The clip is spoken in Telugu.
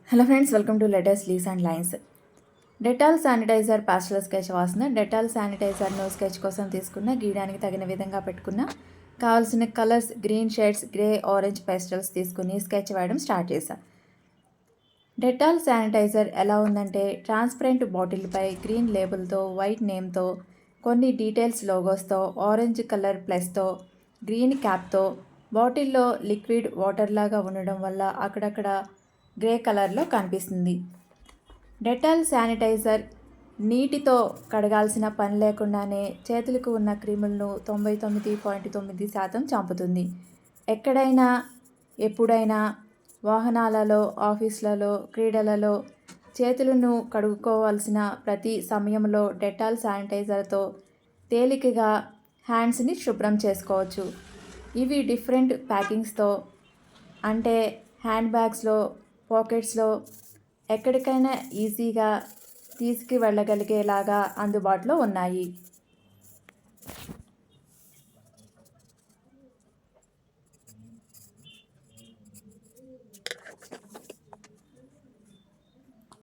Hello friends, welcome to letters leaves and lines. Dettol sanitizer pastel sketch వాసిన డెటాల్ శానిటైజర్ను స్కెచ్ కోసం తీసుకున్న, గీయడానికి తగిన విధంగా పెట్టుకున్న, కావాల్సిన colours green shades, grey, orange pastels తీసుకుని స్కెచ్ వేయడం స్టార్ట్ చేశా. డెటాల్ శానిటైజర్ ఎలా ఉందంటే, ట్రాన్స్పరెంట్ బాటిల్పై గ్రీన్ లేబుల్తో, వైట్ నేమ్తో, కొన్ని డీటెయిల్స్ లోగోస్తో, ఆరెంజ్ కలర్ ప్లస్తో, గ్రీన్ క్యాప్తో, బాటిల్లో లిక్విడ్ వాటర్ లాగా ఉండడం వల్ల అక్కడక్కడ గ్రే కలర్లో కనిపిస్తుంది. డెటాల్ శానిటైజర్ నీటితో కడగాల్సిన పని లేకుండానే చేతులకు ఉన్న క్రిములను 99.9% చంపుతుంది. ఎక్కడైనా ఎప్పుడైనా వాహనాలలో, ఆఫీసులలో, క్రీడలలో చేతులను కడుక్కోవాల్సిన ప్రతి సమయంలో డెటాల్ శానిటైజర్తో తేలికగా హ్యాండ్స్ని శుభ్రం చేసుకోవచ్చు. ఇవి డిఫరెంట్ ప్యాకింగ్స్తో, అంటే హ్యాండ్ బ్యాగ్స్లో, పాకెట్స్లో, ఎక్కడికైనా ఈజీగా తీసుకు వెళ్ళగలిగేలాగా అందుబాటులో ఉన్నాయి.